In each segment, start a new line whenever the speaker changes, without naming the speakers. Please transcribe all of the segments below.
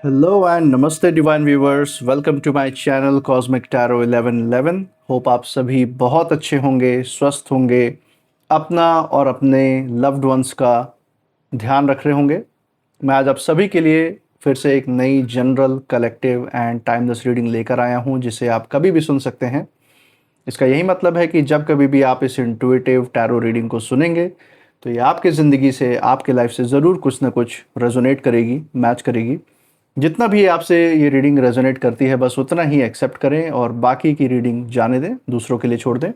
Hello and namaste divine viewers. Welcome to my channel Cosmic Tarot 1111. Hope आप सभी बहुत अच्छे होंगे, स्वस्थ होंगे, अपना और अपने लव्ड वंस का ध्यान रख रहे होंगे। मैं आज आप सभी के लिए फिर से एक नई general collective and timeless reading लेकर आया हूं, जिसे आप कभी भी सुन सकते हैं। इसका यही मतलब है कि जब कभी भी आप इस इंट्यूटिव टैरो रीडिंग को सुनेंगे तो ये आपके ज़िंदगी से, आपके लाइफ से ज़रूर कुछ ना कुछ रेजोनेट करेगी, मैच करेगी। जितना भी आपसे ये रीडिंग रेजोनेट करती है बस उतना ही एक्सेप्ट करें और बाकी की रीडिंग जाने दें, दूसरों के लिए छोड़ दें।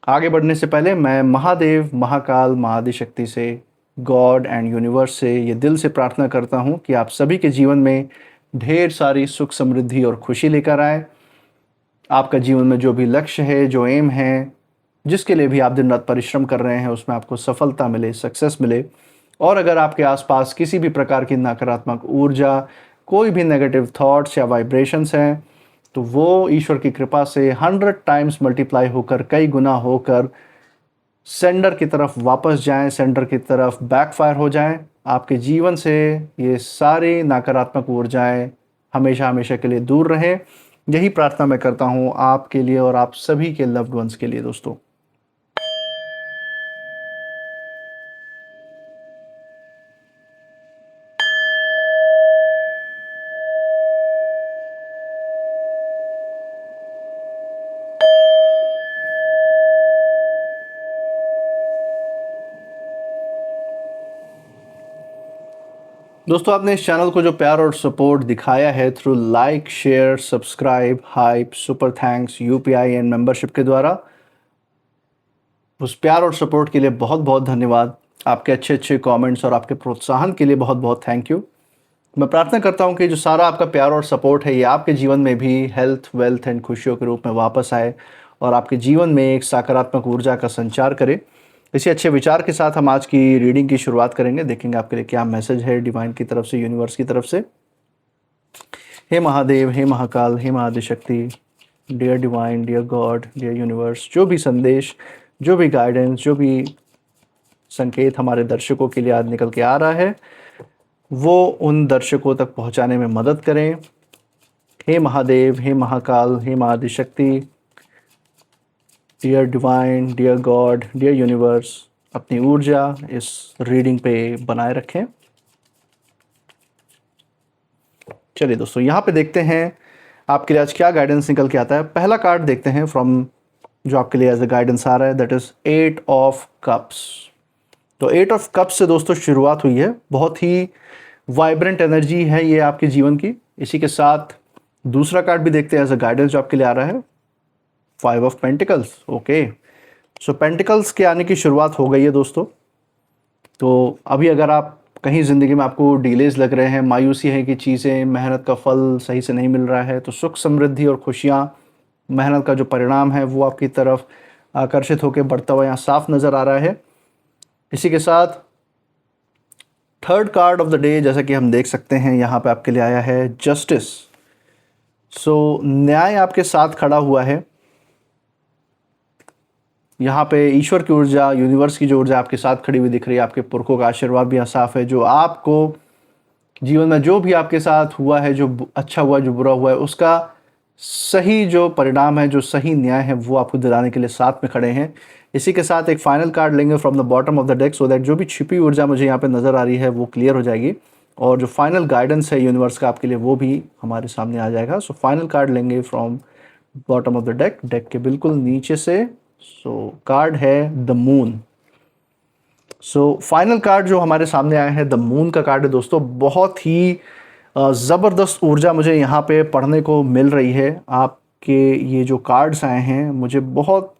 आगे बढ़ने से पहले मैं महादेव, महाकाल, महाआदिशक्ति से, गॉड एंड यूनिवर्स से ये दिल से प्रार्थना करता हूँ कि आप सभी के जीवन में ढेर सारी सुख, समृद्धि और खुशी लेकर आए। आपका जीवन में जो भी लक्ष्य है, जो एम है, जिसके लिए भी आप दिन रात परिश्रम कर रहे हैं, उसमें आपको सफलता मिले, सक्सेस मिले। और अगर आपके आसपास किसी भी प्रकार की नकारात्मक ऊर्जा, कोई भी नेगेटिव थॉट्स या वाइब्रेशंस हैं, तो वो ईश्वर की कृपा से 100 टाइम्स मल्टीप्लाई होकर, कई गुना होकर सेंडर की तरफ वापस जाएं, सेंडर की तरफ बैकफायर हो जाएं। आपके जीवन से ये सारी नकारात्मक ऊर्जाएं हमेशा हमेशा के लिए दूर रहें। यही प्रार्थना मैं करता हूँ आपके लिए और आप सभी के लव्ड वंस के लिए दोस्तों। दोस्तों, आपने इस चैनल को जो प्यार और सपोर्ट दिखाया है through like, share, subscribe, hype, super thanks, UPI and membership के द्वारा, उस प्यार और सपोर्ट के लिए बहुत बहुत धन्यवाद। आपके अच्छे अच्छे कमेंट्स और आपके प्रोत्साहन के लिए बहुत बहुत थैंक यू। मैं प्रार्थना करता हूं कि जो सारा आपका प्यार और सपोर्ट है ये आपके जीवन में भी हेल्थ, वेल्थ एंड खुशियों के रूप में वापस आए और आपके जीवन में एक सकारात्मक ऊर्जा का संचार करे। इसी अच्छे विचार के साथ हम आज की रीडिंग की शुरुआत करेंगे। देखेंगे आपके लिए क्या मैसेज है डिवाइन की तरफ से, यूनिवर्स की तरफ से। हे महादेव, हे महाकाल, हे Mahaadishakti, dear divine, dear God, dear universe, जो भी संदेश, जो भी गाइडेंस, जो भी संकेत हमारे दर्शकों के लिए आज निकल के आ रहा है वो उन दर्शकों तक पहुंचाने में मदद करें। हे महादेव, हे महाकाल, हे Mahaadishakti, dear divine, dear God, dear universe, अपनी ऊर्जा इस रीडिंग पे बनाए रखें। चलिए दोस्तों, यहाँ पे देखते हैं आपके लिए आज क्या गाइडेंस निकल के आता है। पहला कार्ड देखते हैं फ्रॉम जो आपके लिए एज ए गाइडेंस आ रहा है, दैट इज 8 ऑफ कप्स। तो 8 ऑफ कप्स से दोस्तों शुरुआत हुई है। बहुत ही वाइब्रेंट एनर्जी है ये आपके जीवन की। इसी के साथ दूसरा कार्ड भी देखते हैं एज अ गाइडेंस जो आपके लिए आ रहा है, 5 of pentacles. Okay, so pentacles के आने की शुरुआत हो गई है दोस्तों। तो अभी अगर आप कहीं ज़िंदगी में आपको डिलेज लग रहे हैं, मायूसी है कि चीज़ें, मेहनत का फल सही से नहीं मिल रहा है, तो सुख, समृद्धि और खुशियाँ, मेहनत का जो परिणाम है वो आपकी तरफ आकर्षित होकर बढ़ता हुआ यहाँ साफ नज़र आ रहा है। इसी के साथ third card of the day, जैसा कि हम देख सकते हैं यहाँ पे आपके लिए आया है जस्टिस। सो न्याय आपके साथ खड़ा हुआ है। यहाँ पे ईश्वर की ऊर्जा, यूनिवर्स की जो ऊर्जा आपके साथ खड़ी हुई दिख रही है। आपके पुरखों का आशीर्वाद भी यहाँ साफ है। जो आपको जीवन में जो भी आपके साथ हुआ है, जो अच्छा हुआ, जो बुरा हुआ है, उसका सही जो परिणाम है, जो सही न्याय है, वो आपको दिलाने के लिए साथ में खड़े हैं। इसी के साथ एक फाइनल कार्ड लेंगे from the bottom of the deck, so that जो भी छिपी ऊर्जा मुझे यहाँ पे नज़र आ रही है वो क्लियर हो जाएगी और जो फाइनल गाइडेंस है यूनिवर्स का आपके लिए वो भी हमारे सामने आ जाएगा। सो फाइनल कार्ड लेंगे from bottom of the deck, deck के बिल्कुल नीचे से। सो कार्ड है the moon. So final card जो हमारे सामने आया है द मून का कार्ड है दोस्तों। बहुत ही ज़बरदस्त ऊर्जा मुझे यहाँ पे पढ़ने को मिल रही है। आपके ये जो कार्ड्स आए हैं, मुझे बहुत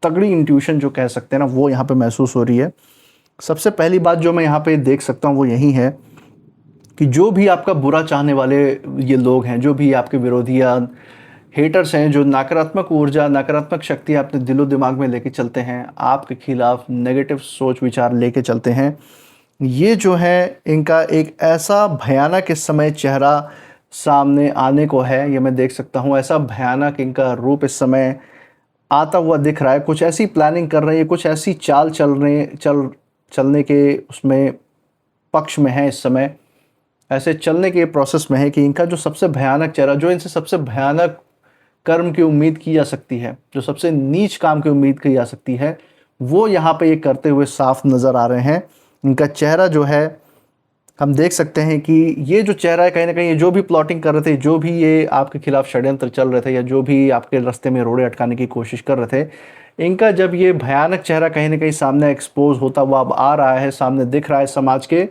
तगड़ी इंट्यूशन जो कह सकते हैं ना, वो यहाँ पे महसूस हो रही है। सबसे पहली बात जो मैं यहाँ पे देख सकता हूँ वो यही है कि जो भी आपका बुरा चाहने वाले ये लोग हैं, जो भी आपके विरोधी या हेटर्स हैं, जो नकारात्मक ऊर्जा, नकारात्मक शक्ति अपने दिलो दिमाग में लेके चलते हैं, आपके खिलाफ नेगेटिव सोच विचार लेके चलते हैं, ये जो है इनका एक ऐसा भयानक इस समय चेहरा सामने आने को है। ये मैं देख सकता हूँ, ऐसा भयानक इनका रूप इस समय आता हुआ दिख रहा है। कुछ ऐसी प्लानिंग कर रहे हैं, कुछ ऐसी चाल चलने के उसमें पक्ष में है इस समय। ऐसे चलने के प्रोसेस में है कि इनका जो सबसे भयानक चेहरा, जो इनसे सबसे भयानक कर्म की उम्मीद की जा सकती है, जो सबसे नीच काम की उम्मीद की जा सकती है, वो यहाँ पे ये करते हुए साफ नज़र आ रहे हैं। इनका चेहरा जो है, हम देख सकते हैं कि ये जो चेहरा है, कहीं ना कहीं ये जो भी प्लॉटिंग कर रहे थे, जो भी ये आपके खिलाफ षड्यंत्र चल रहे थे, या जो भी आपके रास्ते में रोड़े अटकाने की कोशिश कर रहे थे, इनका जब ये भयानक चेहरा कहीं ना कहीं सामने एक्सपोज होता हुआ अब आ रहा है, सामने दिख रहा है समाज के,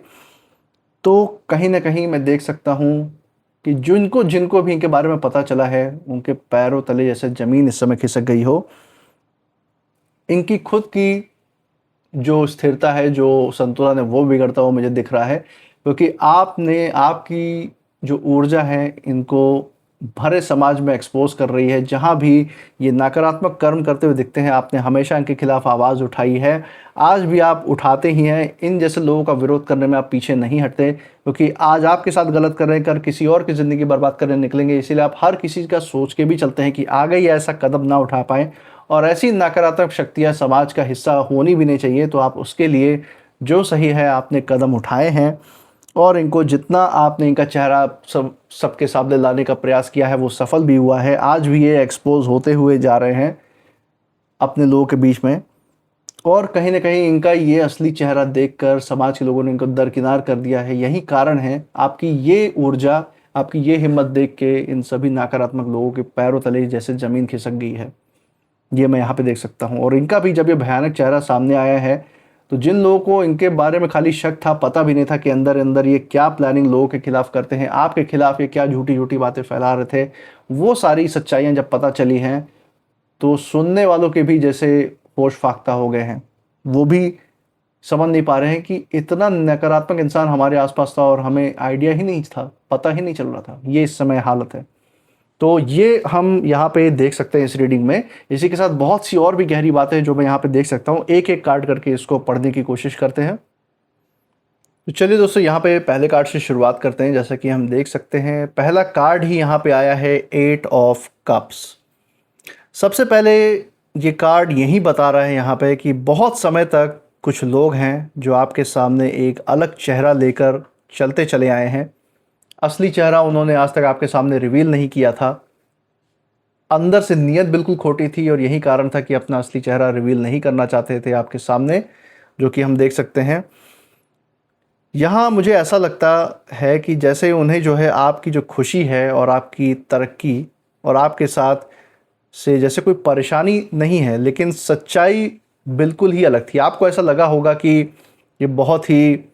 तो कहीं ना कहीं मैं देख सकता हूँ कि जिनको जिनको भी इनके बारे में पता चला है, उनके पैरों तले जैसे ज़मीन इस समय खिसक गई हो। इनकी खुद की जो स्थिरता है, जो संतुलन है, वो बिगड़ता हुआ मुझे दिख रहा है, क्योंकि आपकी जो ऊर्जा है, इनको भरे समाज में एक्सपोज कर रही है। जहाँ भी ये नकारात्मक कर्म करते हुए दिखते हैं, आपने हमेशा इनके खिलाफ आवाज़ उठाई है, आज भी आप उठाते ही हैं। इन जैसे लोगों का विरोध करने में आप पीछे नहीं हटते, क्योंकि आज आपके साथ गलत कर रहे हैं, कर किसी और की ज़िंदगी बर्बाद करने निकलेंगे। इसीलिए आप हर किसी का सोच के भी चलते हैं कि आगे ये ऐसा कदम ना उठा पाएँ, और ऐसी नकारात्मक शक्तियाँ समाज का हिस्सा होनी भी नहीं चाहिए। तो आप उसके लिए जो सही है आपने कदम उठाए हैं, और इनको जितना आपने इनका चेहरा सबके सामने लाने का प्रयास किया है, वो सफल भी हुआ है। आज भी ये एक्सपोज होते हुए जा रहे हैं अपने लोगों के बीच में, और कहीं ना कहीं इनका ये असली चेहरा देखकर समाज के लोगों ने इनको दरकिनार कर दिया है। यही कारण है, आपकी ये ऊर्जा, आपकी ये हिम्मत देख के इन सभी नकारात्मक लोगों के पैरों तले जैसे ज़मीन खिसक गई है, ये मैं यहाँ पे देख सकता हूँ। और इनका भी जब ये भयानक चेहरा सामने आया है, तो जिन लोगों को इनके बारे में खाली शक था, पता भी नहीं था कि अंदर अंदर ये क्या प्लानिंग लोगों के खिलाफ करते हैं, आपके खिलाफ ये क्या झूठी झूठी बातें फैला रहे थे, वो सारी सच्चाइयाँ जब पता चली हैं, तो सुनने वालों के भी जैसे होश फाख्ता हो गए हैं। वो भी समझ नहीं पा रहे हैं कि इतना नकारात्मक इंसान हमारे आसपास था और हमें आइडिया ही नहीं था, पता ही नहीं चल रहा था। ये इस समय हालत है। तो ये हम यहाँ पे देख सकते हैं इस रीडिंग में। इसी के साथ बहुत सी और भी गहरी बातें हैं जो मैं यहाँ पे देख सकता हूँ। एक एक कार्ड करके इसको पढ़ने की कोशिश करते हैं। तो चलिए दोस्तों, यहाँ पे पहले कार्ड से शुरुआत करते हैं। जैसा कि हम देख सकते हैं, पहला कार्ड ही यहाँ पे आया है, 8 ऑफ कप्स। सबसे पहले ये कार्ड यही बता रहा है यहाँ पे कि बहुत समय तक कुछ लोग हैं जो आपके सामने एक अलग चेहरा लेकर चलते चले आए हैं। असली चेहरा उन्होंने आज तक आपके सामने रिवील नहीं किया था। अंदर से नीयत बिल्कुल खोटी थी, और यही कारण था कि अपना असली चेहरा रिवील नहीं करना चाहते थे आपके सामने, जो कि हम देख सकते हैं। यहाँ मुझे ऐसा लगता है कि जैसे उन्हें जो है आपकी जो खुशी है और आपकी तरक्की और आपके साथ से जैसे कोई परेशानी नहीं है, लेकिन सच्चाई बिल्कुल ही अलग थी। आपको ऐसा लगा होगा कि ये बहुत ही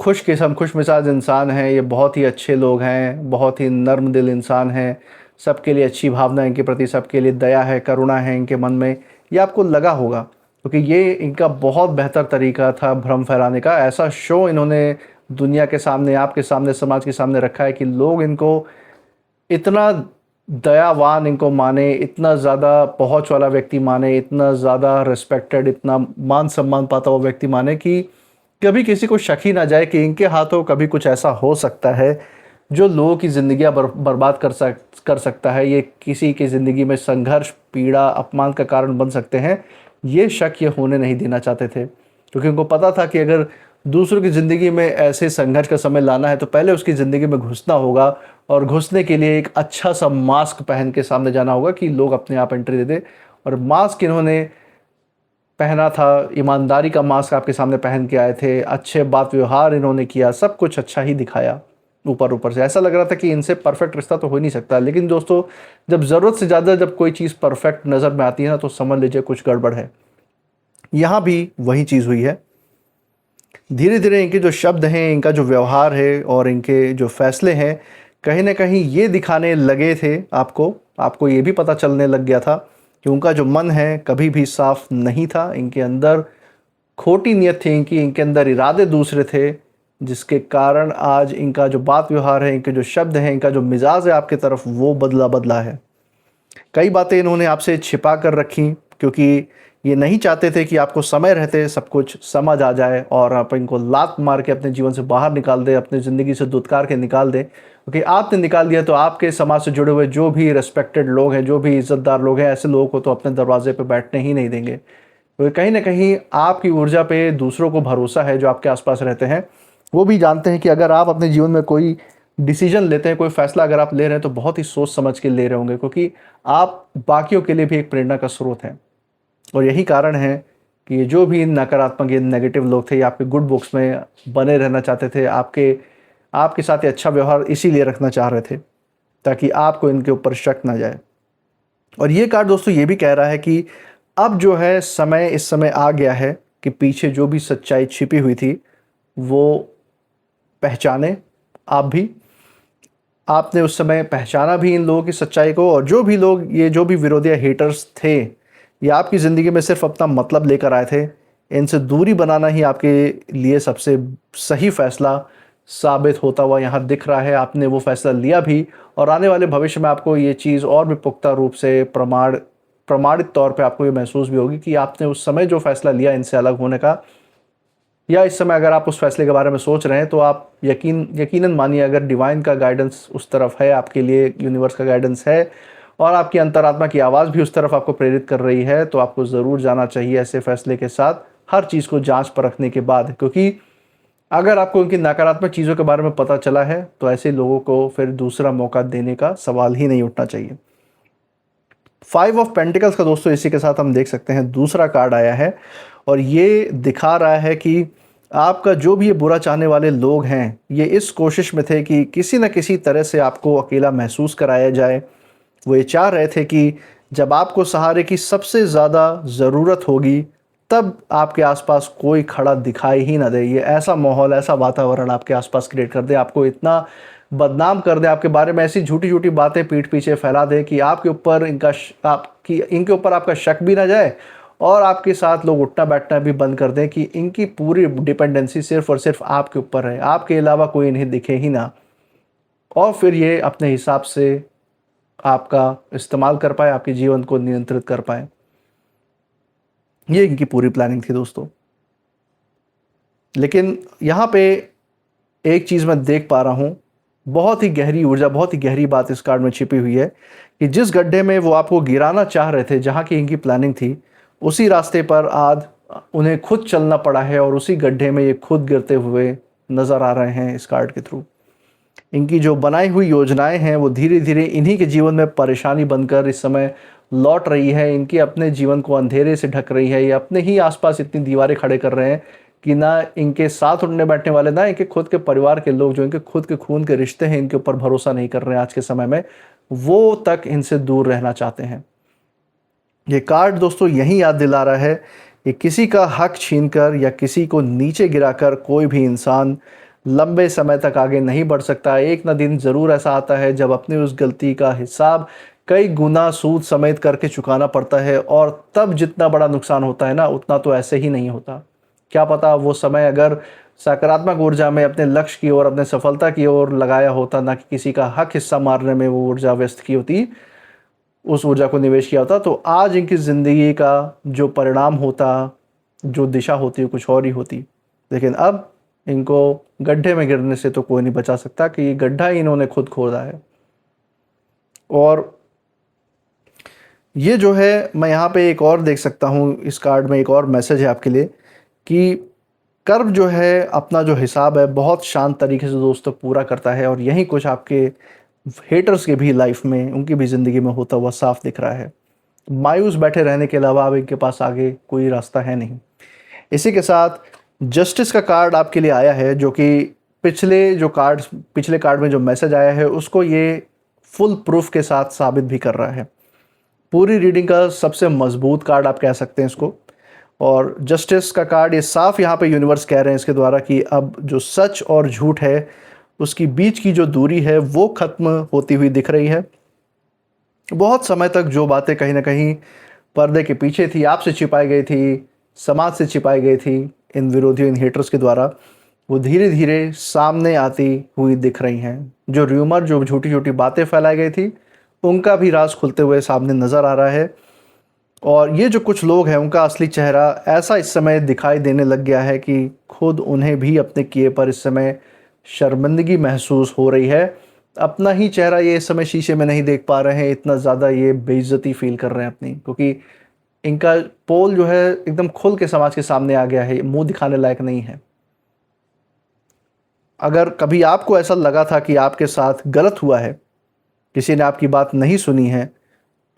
खुश किस्म, खुश मिजाज इंसान हैं, ये बहुत ही अच्छे लोग हैं, बहुत ही नर्म दिल इंसान हैं, सबके लिए अच्छी भावना इनके प्रति, सबके लिए दया है, करुणा है इनके मन में। ये आपको लगा होगा, क्योंकि ये इनका बहुत बेहतर तरीका था भ्रम फैलाने का। ऐसा शो इन्होंने दुनिया के सामने, आपके सामने, समाज के सामने रखा है कि लोग इनको इतना दयावान इनको माने, इतना ज़्यादा पहुँच वाला व्यक्ति माने, इतना ज़्यादा रिस्पेक्टेड, इतना मान सम्मान पाता हुआ व्यक्ति माने कि कभी किसी को शक ही ना जाए कि इनके हाथों कभी कुछ ऐसा हो सकता है जो लोगों की ज़िंदगियां बर्बाद कर सकता है। ये किसी की ज़िंदगी में संघर्ष, पीड़ा, अपमान का कारण बन सकते हैं। ये शक ये होने नहीं देना चाहते थे, क्योंकि उनको पता था कि अगर दूसरों की ज़िंदगी में ऐसे संघर्ष का समय लाना है, तो पहले उसकी ज़िंदगी में घुसना होगा, और घुसने के लिए एक अच्छा सा मास्क पहन के सामने जाना होगा कि लोग अपने आप एंट्री दे दे। और मास्क इन्होंने पहना था, ईमानदारी का मास्क आपके सामने पहन के आए थे, अच्छे बात व्यवहार इन्होंने किया, सब कुछ अच्छा ही दिखाया। ऊपर ऊपर से ऐसा लग रहा था कि इनसे परफेक्ट रिश्ता तो हो नहीं सकता, लेकिन दोस्तों, जब ज़रूरत से ज़्यादा जब कोई चीज़ परफेक्ट नज़र में आती है ना, तो समझ लीजिए कुछ गड़बड़ है। यहाँ भी वही चीज़ हुई है। धीरे धीरे इनके जो शब्द हैं, इनका जो व्यवहार है और इनके जो फैसले हैं, कहीं ना कहीं ये दिखाने लगे थे आपको ये भी पता चलने लग गया था कि उनका जो मन है कभी भी साफ नहीं था। इनके अंदर खोटी नीयत थी, इनके अंदर इरादे दूसरे थे, जिसके कारण आज इनका जो बात व्यवहार है, इनके जो शब्द हैं, इनका जो मिजाज है आपकी तरफ, वो बदला है। कई बातें इन्होंने आपसे छिपा कर रखी, क्योंकि ये नहीं चाहते थे कि आपको समय रहते सब कुछ समझ आ जाए और आप इनको लात मार के अपने जीवन से बाहर निकाल दे, अपनी ज़िंदगी से दुत्कार के निकाल दे। क्योंकि आपने निकाल दिया तो आपके समाज से जुड़े हुए जो भी रिस्पेक्टेड लोग हैं, जो भी इज़्ज़तदार लोग हैं, ऐसे लोगों को तो अपने दरवाजे पर बैठने ही नहीं देंगे। तो कहीं ना कहीं आपकी ऊर्जा पे दूसरों को भरोसा है जो आपके आसपास रहते हैं, वो भी जानते हैं कि अगर आप अपने जीवन में कोई डिसीजन लेते हैं, कोई फैसला अगर आप ले रहे हैं तो बहुत ही सोच समझ के ले रहे होंगे, क्योंकि आप बाकियों के लिए भी एक प्रेरणा का स्रोत हैं। और यही कारण है कि ये जो भी नकारात्मक, ये नेगेटिव लोग थे, ये आपके गुड बुक्स में बने रहना चाहते थे, आपके आपके साथ ये अच्छा व्यवहार इसीलिए रखना चाह रहे थे ताकि आपको इनके ऊपर शक ना जाए। और ये कार्ड दोस्तों ये भी कह रहा है कि अब जो है समय, इस समय आ गया है कि पीछे जो भी सच्चाई छिपी हुई थी वो पहचाने आप भी। आपने उस समय पहचाना भी इन लोगों की सच्चाई को, और जो भी लोग, ये जो भी विरोधी हेटर्स थे, ये आपकी ज़िंदगी में सिर्फ अपना मतलब लेकर आए थे। इनसे दूरी बनाना ही आपके लिए सबसे सही फैसला साबित होता हुआ यहाँ दिख रहा है। आपने वो फैसला लिया भी, और आने वाले भविष्य में आपको ये चीज़ और भी पुख्ता रूप से प्रमाणित तौर पे आपको ये महसूस भी होगी कि आपने उस समय जो फैसला लिया इनसे अलग होने का, या इस समय अगर आप उस फैसले के बारे में सोच रहे हैं, तो आप यकीनन मानिए, अगर डिवाइन का गाइडेंस उस तरफ है आपके लिए, यूनिवर्स का गाइडेंस है, और आपकी अंतरात्मा की आवाज़ भी उस तरफ आपको प्रेरित कर रही है, तो आपको ज़रूर जाना चाहिए ऐसे फैसले के साथ, हर चीज़ को जांच परखने के बाद। क्योंकि अगर आपको उनकी नकारात्मक चीज़ों के बारे में पता चला है तो ऐसे लोगों को फिर दूसरा मौका देने का सवाल ही नहीं उठना चाहिए। 5 ऑफ पेंटिकल्स का दोस्तों इसी के साथ हम देख सकते हैं दूसरा कार्ड आया है, और ये दिखा रहा है कि आपका जो भी ये बुरा चाहने वाले लोग हैं, ये इस कोशिश में थे कि किसी न किसी तरह से आपको अकेला महसूस कराया जाए। वो ये चाह रहे थे कि जब आपको सहारे की सबसे ज़्यादा ज़रूरत होगी, तब आपके आसपास कोई खड़ा दिखाई ही ना दे। ये ऐसा माहौल, ऐसा वातावरण आपके आसपास क्रिएट कर दे, आपको इतना बदनाम कर दे, आपके बारे में ऐसी झूठी-झूठी बातें पीठ पीछे फैला दे कि आपके ऊपर इनके ऊपर आपका शक भी ना जाए, और आपके साथ लोग उठना बैठना भी बंद कर दें कि इनकी पूरी डिपेंडेंसी सिर्फ़ और सिर्फ़ आपके ऊपर है, आपके अलावा कोई इन्हें दिखे ही ना। और फिर ये अपने हिसाब से आपका इस्तेमाल कर पाए, आपके जीवन को नियंत्रित कर पाएँ। ये इनकी पूरी प्लानिंग थी दोस्तों। लेकिन यहाँ पे एक चीज़ मैं देख पा रहा हूँ, बहुत ही गहरी ऊर्जा, बहुत ही गहरी बात इस कार्ड में छिपी हुई है कि जिस गड्ढे में वो आपको गिराना चाह रहे थे, जहाँ की इनकी प्लानिंग थी, उसी रास्ते पर आज उन्हें खुद चलना पड़ा है, और उसी गड्ढे में ये खुद गिरते हुए नज़र आ रहे हैं इस कार्ड के थ्रू। इनकी जो बनाई हुई योजनाएं हैं वो धीरे धीरे इन्हीं के जीवन में परेशानी बनकर इस समय लौट रही है, इनके अपने जीवन को अंधेरे से ढक रही है। ये अपने ही आसपास इतनी दीवारें खड़े कर रहे हैं कि ना इनके साथ उठने बैठने वाले, ना इनके खुद के परिवार के लोग, जो इनके खुद के खून के रिश्ते हैं, इनके ऊपर भरोसा नहीं कर रहे हैं आज के समय में, वो तक इनसे दूर रहना चाहते हैं। ये कार्ड दोस्तों यही याद दिला रहा है कि किसी का हक छीनकर या किसी को नीचे गिराकर कोई भी इंसान लंबे समय तक आगे नहीं बढ़ सकता। एक ना दिन ज़रूर ऐसा आता है जब अपनी उस गलती का हिसाब कई गुना सूद समेत करके चुकाना पड़ता है, और तब जितना बड़ा नुकसान होता है ना, उतना तो ऐसे ही नहीं होता। क्या पता वो समय अगर सकारात्मक ऊर्जा में अपने लक्ष्य की ओर, अपने सफलता की ओर लगाया होता, ना कि किसी का हक हिस्सा मारने में वो ऊर्जा व्यस्त की होती, उस ऊर्जा को निवेश किया होता, तो आज इनकी ज़िंदगी का जो परिणाम होता, जो दिशा होती, कुछ और ही होती। लेकिन अब इनको गड्ढे में गिरने से तो कोई नहीं बचा सकता, कि ये गड्ढा ही इन्होंने खुद खोदा है। और ये जो है, मैं यहाँ पे एक और देख सकता हूँ, इस कार्ड में एक और मैसेज है आपके लिए कि कर्म जो है, अपना जो हिसाब है, बहुत शांत तरीके से दोस्तों पूरा करता है, और यही कुछ आपके हेटर्स के भी लाइफ में, उनकी भी ज़िंदगी में होता हुआ साफ दिख रहा है। मायूस बैठे रहने के अलावा अब इनके पास आगे कोई रास्ता है नहीं। इसी के साथ जस्टिस का कार्ड आपके लिए आया है, जो कि पिछले कार्ड में जो मैसेज आया है उसको ये फुल प्रूफ के साथ साबित भी कर रहा है। पूरी रीडिंग का सबसे मजबूत कार्ड आप कह सकते हैं इसको। और जस्टिस का कार्ड, ये साफ यहाँ पे यूनिवर्स कह रहे हैं इसके द्वारा कि अब जो सच और झूठ है, उसकी बीच की जो दूरी है वो ख़त्म होती हुई दिख रही है। बहुत समय तक जो बातें कहीं ना कहीं पर्दे के पीछे थी, आपसे छिपाई गई थी, समाज से छिपाई गई थी, इन विरोधियों, इन हेटर्स के द्वारा, वो धीरे धीरे सामने आती हुई दिख रही हैं। जो र्यूमर, जो छोटी छोटी बातें फैलाई गई थी, उनका भी राज खुलते हुए सामने नज़र आ रहा है। और ये जो कुछ लोग हैं, उनका असली चेहरा ऐसा इस समय दिखाई देने लग गया है कि खुद उन्हें भी अपने किए पर इस समय शर्मिंदगी महसूस हो रही है। अपना ही चेहरा ये इस समय शीशे में नहीं देख पा रहे हैं, इतना ज़्यादा ये बेइज्जती फील कर रहे हैं अपनी, क्योंकि इनका पोल जो है एकदम खुल के समाज के सामने आ गया है, मुंह दिखाने लायक नहीं है। अगर कभी आपको ऐसा लगा था कि आपके साथ गलत हुआ है, किसी ने आपकी बात नहीं सुनी है,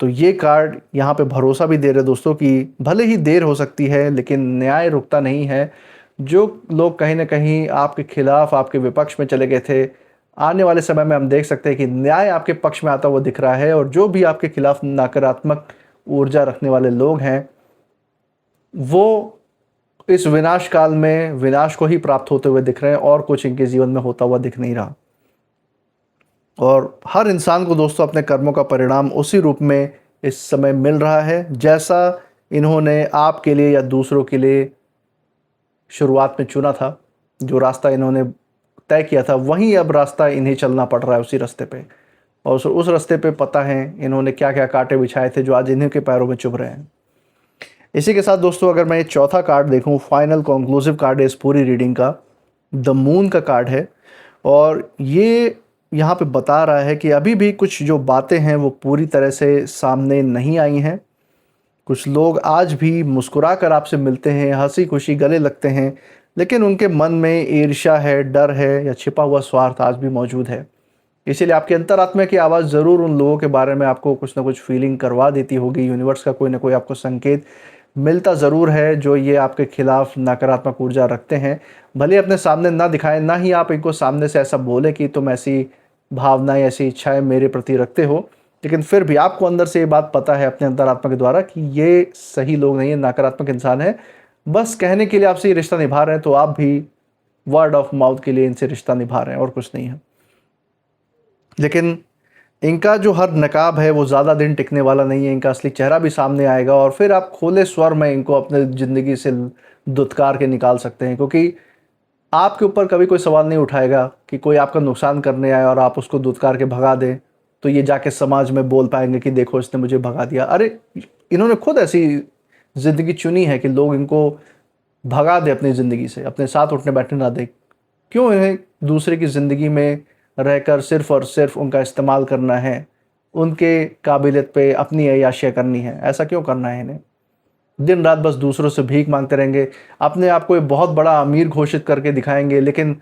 तो ये कार्ड यहाँ पे भरोसा भी दे रहे दोस्तों कि भले ही देर हो सकती है लेकिन न्याय रुकता नहीं है। जो लोग कहीं ना कहीं आपके खिलाफ, आपके विपक्ष में चले गए थे, आने वाले समय में हम देख सकते हैं कि न्याय आपके पक्ष में आता हुआ दिख रहा है। और जो भी आपके खिलाफ नकारात्मक ऊर्जा रखने वाले लोग हैं, वो इस विनाश काल में विनाश को ही प्राप्त होते हुए दिख रहे हैं और कुछ इनके जीवन में होता हुआ दिख नहीं रहा। और हर इंसान को दोस्तों अपने कर्मों का परिणाम उसी रूप में इस समय मिल रहा है जैसा इन्होंने आपके लिए या दूसरों के लिए शुरुआत में चुना था। जो रास्ता इन्होंने तय किया था वहीं अब रास्ता इन्हें चलना पड़ रहा है उसी रास्ते पे। और उस रास्ते पे पता है इन्होंने क्या क्या कांटे बिछाए थे जो आज इन्हीं के पैरों में चुभ रहे हैं। इसी के साथ दोस्तों अगर मैं ये चौथा कार्ड देखूं, फाइनल कंक्लूसिव कार्ड है इस पूरी रीडिंग का, द मून का कार्ड है। और ये यहाँ पे बता रहा है कि अभी भी कुछ जो बातें हैं वो पूरी तरह से सामने नहीं आई हैं। कुछ लोग आज भी मुस्कुरा कर आपसे मिलते हैं, हंसी खुशी गले लगते हैं, लेकिन उनके मन में ईर्ष्या है, डर है या छिपा हुआ स्वार्थ आज भी मौजूद है। इसीलिए आपकी अंतरात्मा की आवाज़ ज़रूर उन लोगों के बारे में आपको कुछ ना कुछ फीलिंग करवा देती होगी। यूनिवर्स का कोई ना कोई आपको संकेत मिलता ज़रूर है जो ये आपके खिलाफ नकारात्मक ऊर्जा रखते हैं। भले अपने सामने ना दिखाएं, ना ही आप इनको सामने से ऐसा बोले कि तुम ऐसी भावनाएं, ऐसी इच्छाएं मेरे प्रति रखते हो, लेकिन फिर भी आपको अंदर से ये बात पता है अपने अंतरात्मा के द्वारा कि ये सही लोग नहीं है, नकारात्मक इंसान है। बस कहने के लिए आपसे ये रिश्ता निभा रहे हैं, तो आप भी वर्ड ऑफ माउथ के लिए इनसे रिश्ता निभा रहे हैं और कुछ नहीं है। लेकिन इनका जो हर नकाब है वो ज़्यादा दिन टिकने वाला नहीं है। इनका असली चेहरा भी सामने आएगा और फिर आप खुले स्वर में इनको अपने ज़िंदगी से दुत्कार के निकाल सकते हैं, क्योंकि आपके ऊपर कभी कोई सवाल नहीं उठाएगा कि कोई आपका नुकसान करने आए और आप उसको दुत्कार के भगा दें, तो ये जाके समाज में बोल पाएंगे कि देखो इसने मुझे भगा दिया। अरे इन्होंने खुद ऐसी ज़िंदगी चुनी है कि लोग इनको भगा दे अपनी ज़िंदगी से, अपने साथ उठने बैठने ना दे। क्यों इन्हें दूसरे की ज़िंदगी में रहकर सिर्फ़ और सिर्फ उनका इस्तेमाल करना है, उनके काबिलियत पे अपनी अय्याशियाँ करनी है? ऐसा क्यों करना है इन्हें? दिन रात बस दूसरों से भीख मांगते रहेंगे, अपने आप को एक बहुत बड़ा अमीर घोषित करके दिखाएंगे, लेकिन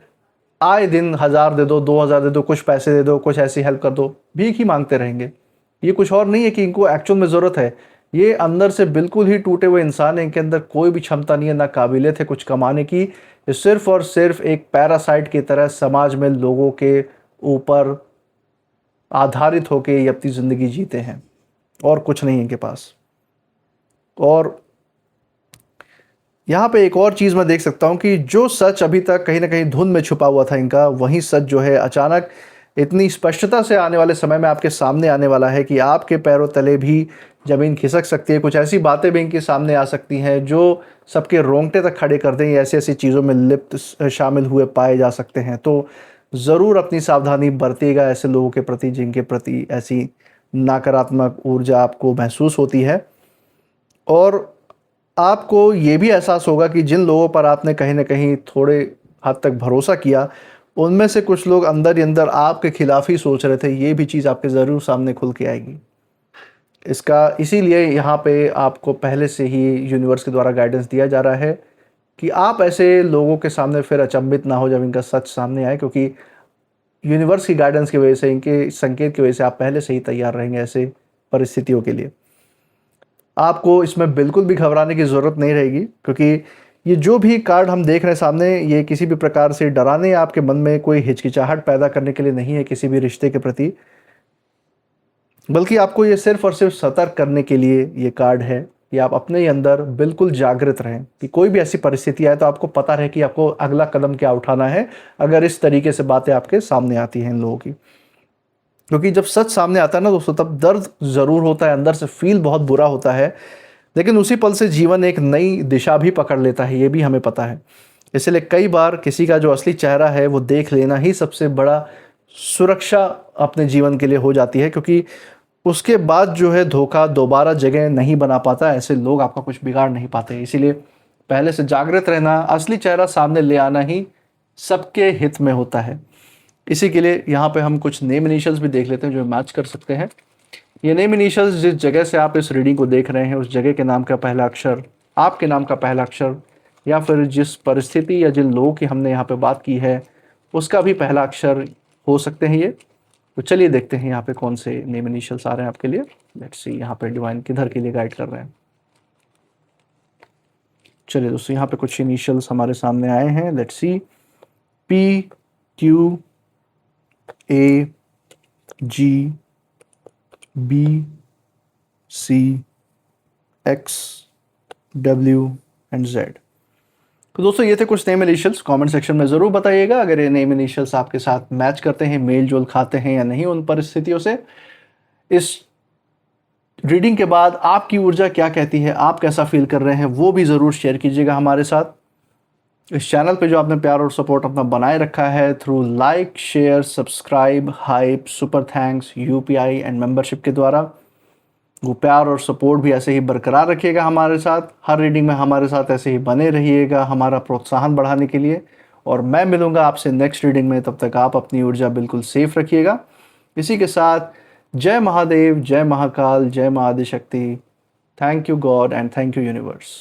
आए दिन 1000 दे दो, 2000 दे दो, कुछ पैसे दे दो, कुछ ऐसी हेल्प कर दो, भीख ही मांगते रहेंगे। ये कुछ और नहीं है कि इनको एक्चुअल में ज़रूरत है। ये अंदर से बिल्कुल ही टूटे हुए इंसान है, इनके अंदर कोई भी क्षमता नहीं है, ना काबिलियत है कुछ कमाने की। ये सिर्फ और सिर्फ एक पैरासाइट की तरह समाज में लोगों के ऊपर आधारित होकर ये अपनी ज़िंदगी जीते हैं और कुछ नहीं इनके पास। और यहाँ पे एक और चीज़ मैं देख सकता हूँ कि जो सच अभी तक कहीं ना कहीं धुंध में छुपा हुआ था इनका, वही सच जो है अचानक इतनी स्पष्टता से आने वाले समय में आपके सामने आने वाला है कि आपके पैरों तले भी ज़मीन खिसक सकती है। कुछ ऐसी बातें भी इनके सामने आ सकती हैं जो सबके रोंगटे तक खड़े कर दें। ऐसी ऐसी चीज़ों में लिप्त शामिल हुए पाए जा सकते हैं। तो ज़रूर अपनी सावधानी बरतिएगा ऐसे लोगों के प्रति जिनके प्रति ऐसी नकारात्मक ऊर्जा आपको महसूस होती है। और आपको ये भी एहसास होगा कि जिन लोगों पर आपने कहीं ना कहीं थोड़े हद तक भरोसा किया, उनमें से कुछ लोग अंदर ही अंदर आपके खिलाफ ही सोच रहे थे। ये भी चीज़ आपके ज़रूर सामने खुल के आएगी। इसका इसीलिए यहाँ पे आपको पहले से ही यूनिवर्स के द्वारा गाइडेंस दिया जा रहा है कि आप ऐसे लोगों के सामने फिर अचंभित ना हो जब इनका सच सामने आए, क्योंकि यूनिवर्स की गाइडेंस की वजह से, इनके संकेत की वजह से आप पहले से ही तैयार रहेंगे ऐसे परिस्थितियों के लिए। आपको इसमें बिल्कुल भी घबराने की ज़रूरत नहीं रहेगी, क्योंकि ये जो भी कार्ड हम देख रहे हैं सामने, ये किसी भी प्रकार से डराने या आपके मन में कोई हिचकिचाहट पैदा करने के लिए नहीं है किसी भी रिश्ते के प्रति, बल्कि आपको ये सिर्फ और सिर्फ सतर्क करने के लिए ये कार्ड है कि आप अपने ही अंदर बिल्कुल जागृत रहें कि कोई भी ऐसी परिस्थिति आए तो आपको पता रहे कि आपको अगला कदम क्या उठाना है अगर इस तरीके से बातें आपके सामने आती हैं इन लोगों की। क्योंकि जब सच सामने आता है ना दोस्तों, तब दर्द ज़रूर होता है, अंदर से फील बहुत बुरा होता है, लेकिन उसी पल से जीवन एक नई दिशा भी पकड़ लेता है, ये भी हमें पता है। इसलिए कई बार किसी का जो असली चेहरा है वो देख लेना ही सबसे बड़ा सुरक्षा अपने जीवन के लिए हो जाती है, क्योंकि उसके बाद जो है धोखा दोबारा जगह नहीं बना पाता, ऐसे लोग आपका कुछ बिगाड़ नहीं पाते। इसीलिए पहले से जागृत रहना, असली चेहरा सामने ले आना ही सबके हित में होता है। इसी के लिए यहाँ पे हम कुछ नेम इनिशियल्स भी देख लेते हैं जो मैच कर सकते हैं। ये नेम इनिशियल्स जिस जगह से आप इस रीडिंग को देख रहे हैं उस जगह के नाम का पहला अक्षर, आपके नाम का पहला अक्षर, या फिर जिस परिस्थिति या जिन लोगों की हमने यहाँ पे बात की है उसका भी पहला अक्षर हो सकते हैं ये। तो चलिए देखते हैं यहाँ पे कौन से नेम इनिशियल्स आ रहे हैं आपके लिए। लेट्स सी यहाँ पे डिवाइन किधर के लिए गाइड कर रहे हैं। चलिए दोस्तों, यहाँ पे कुछ इनिशियल्स हमारे सामने आए हैं। Let's see, P, Q, A, G, B, C, X, W and Z. तो दोस्तों ये थे कुछ नेम इनिशियल्स। कमेंट सेक्शन में ज़रूर बताइएगा अगर ये नेम इनिशियल्स आपके साथ मैच करते हैं, मेल जोल खाते हैं या नहीं उन परिस्थितियों से। इस रीडिंग के बाद आपकी ऊर्जा क्या कहती है, आप कैसा फील कर रहे हैं, वो भी ज़रूर शेयर कीजिएगा हमारे साथ। इस चैनल पे जो आपने प्यार और सपोर्ट अपना बनाए रखा है through like, share, subscribe, hype, super thanks, UPI and membership के द्वारा, वो प्यार और सपोर्ट भी ऐसे ही बरकरार रखिएगा हमारे साथ। हर रीडिंग में हमारे साथ ऐसे ही बने रहिएगा हमारा प्रोत्साहन बढ़ाने के लिए। और मैं मिलूंगा आपसे नेक्स्ट रीडिंग में, तब तक आप अपनी ऊर्जा बिल्कुल सेफ रखिएगा। इसी के साथ जय महादेव, जय महाकाल, जय माँ Adishakti. Thank you God and thank you universe.